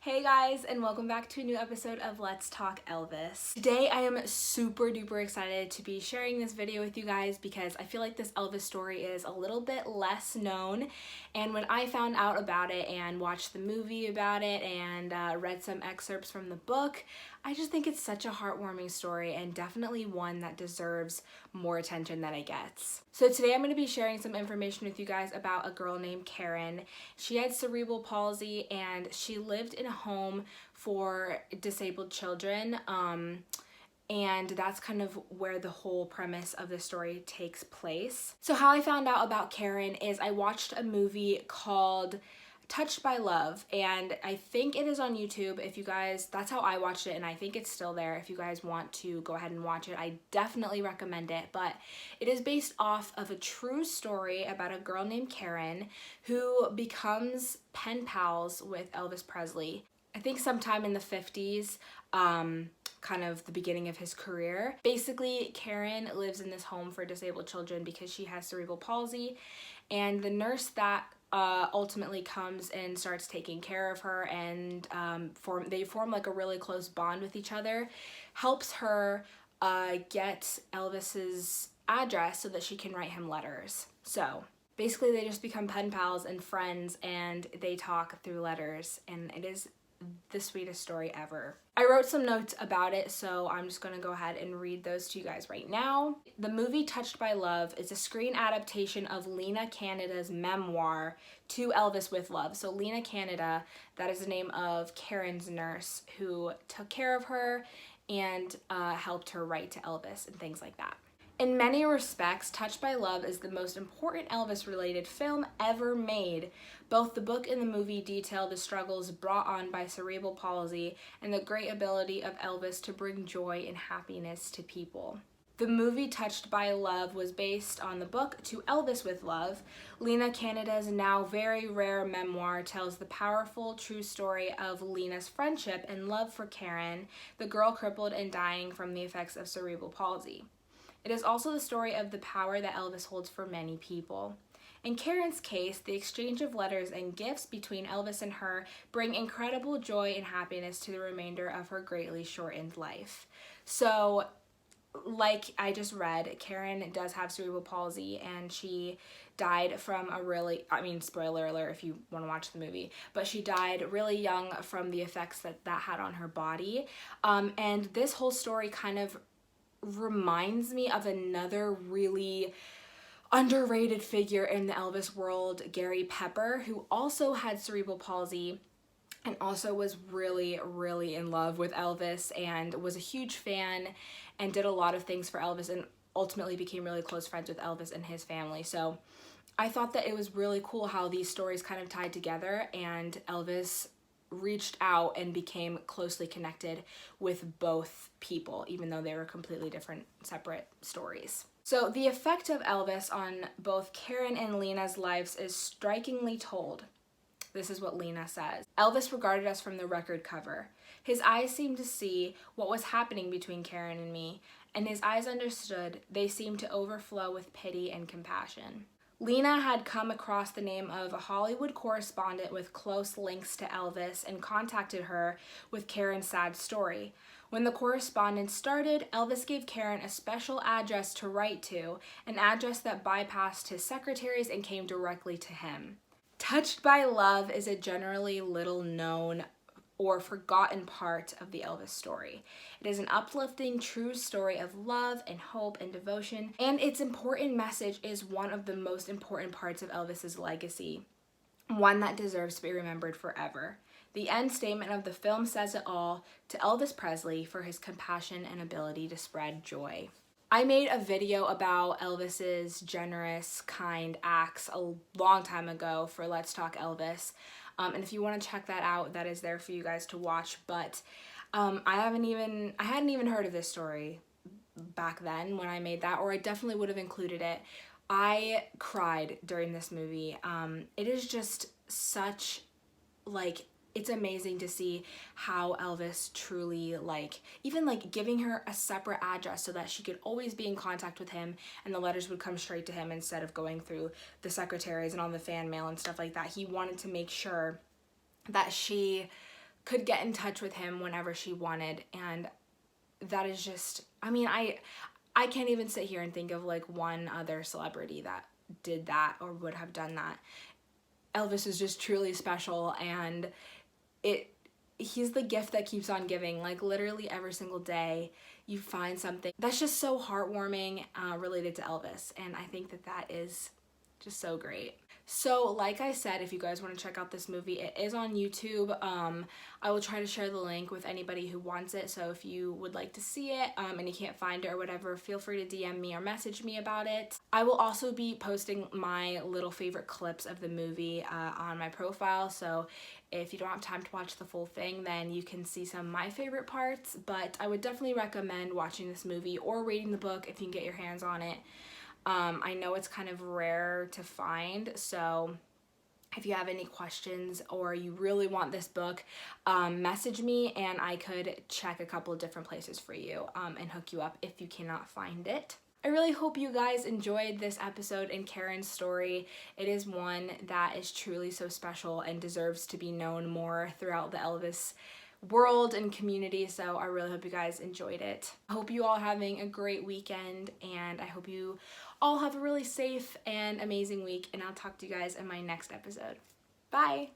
Hey guys, and welcome back to a new episode of Let's Talk Elvis. Today I am super duper excited to be sharing this video with you guys because I feel like this Elvis story is a little bit less known, and when I found out about it and watched the movie about it and read some excerpts from the book, I just think it's such a heartwarming story and definitely one that deserves more attention than it gets. So today I'm going to be sharing some information with you guys about a girl named Karen. She had cerebral palsy and she lived in a home for disabled children, and that's kind of where the whole premise of the story takes place. So how I found out about Karen is I watched a movie called Touched by Love, and I think it is on YouTube. If you guys, that's how I watched it, and I think it's still there. If you guys want to go ahead and watch it, I definitely recommend it. But it is based off of a true story about a girl named Karen who becomes pen pals with Elvis Presley. I think sometime in the 50s, kind of the beginning of his career. Basically, Karen lives in this home for disabled children because she has cerebral palsy, and the nurse that ultimately comes and starts taking care of her, and they form like a really close bond with each other, helps her get Elvis's address so that she can write him letters. So basically they just become pen pals and friends, and they talk through letters, and it is the sweetest story ever. I wrote some notes about it, so I'm just gonna go ahead and read those to you guys right now. The movie Touched by Love is a screen adaptation of Lena Canada's memoir To Elvis with Love. So Lena Canada, that is the name of Karen's nurse who took care of her and helped her write to Elvis and things like that. In many respects, Touched by Love is the most important Elvis-related film ever made. Both the book and the movie detail the struggles brought on by cerebral palsy and the great ability of Elvis to bring joy and happiness to people. The movie Touched by Love was based on the book To Elvis with Love. Lena Canada's now very rare memoir tells the powerful, true story of Lena's friendship and love for Karen, the girl crippled and dying from the effects of cerebral palsy. It is also the story of the power that Elvis holds for many people. In Karen's case, the exchange of letters and gifts between Elvis and her bring incredible joy and happiness to the remainder of her greatly shortened life. So, like I just read, Karen does have cerebral palsy, and she died from spoiler alert if you want to watch the movie, but she died really young from the effects that had on her body. And this whole story kind of reminds me of another really underrated figure in the Elvis world, Gary Pepper, who also had cerebral palsy and also was really, really in love with Elvis and was a huge fan and did a lot of things for Elvis and ultimately became really close friends with Elvis and his family. So I thought that it was really cool how these stories kind of tied together, and Elvis reached out and became closely connected with both people, even though they were completely different, separate stories. So the effect of Elvis on both Karen and Lena's lives is strikingly told. This is what Lena says. Elvis regarded us from the record cover. His eyes seemed to see what was happening between Karen and me, and his eyes understood. They seemed to overflow with pity and compassion. Lena had come across the name of a Hollywood correspondent with close links to Elvis and contacted her with Karen's sad story. When the correspondence started, Elvis gave Karen a special address to write to, an address that bypassed his secretaries and came directly to him. Touched by Love is a generally little known or forgotten part of the Elvis story. It is an uplifting, true story of love and hope and devotion, and its important message is one of the most important parts of Elvis's legacy, one that deserves to be remembered forever. The end statement of the film says it all: to Elvis Presley for his compassion and ability to spread joy. I made a video about Elvis's generous, kind acts a long time ago for Let's Talk Elvis. And if you want to check that out, that is there for you guys to watch. But I hadn't even heard of this story back then when I made that, or I definitely would have included it. I cried during this movie. It is just such, it's amazing to see how Elvis truly, even giving her a separate address so that she could always be in contact with him and the letters would come straight to him instead of going through the secretaries and all the fan mail and stuff like that. He wanted to make sure that she could get in touch with him whenever she wanted. And that is just, I mean, I can't even sit here and think of like one other celebrity that did that or would have done that. Elvis is just truly special, and he's the gift that keeps on giving. Like literally every single day you find something that's just so heartwarming related to Elvis, and I think that that is just so great. So like I said, if you guys want to check out this movie, it is on YouTube. I will try to share the link with anybody who wants it, so if you would like to see it and you can't find it or whatever, feel free to DM me or message me about it. I will also be posting my little favorite clips of the movie on my profile, so if you don't have time to watch the full thing, then you can see some of my favorite parts, but I would definitely recommend watching this movie or reading the book if you can get your hands on it. I know it's kind of rare to find, so if you have any questions or you really want this book, message me and I could check a couple of different places for you and hook you up if you cannot find it. I really hope you guys enjoyed this episode and Karen's story. It is one that is truly so special and deserves to be known more throughout the Elvis world and community, so I really hope you guys enjoyed it. I hope you all are having a great weekend, and I hope you all have a really safe and amazing week, and I'll talk to you guys in my next episode. Bye!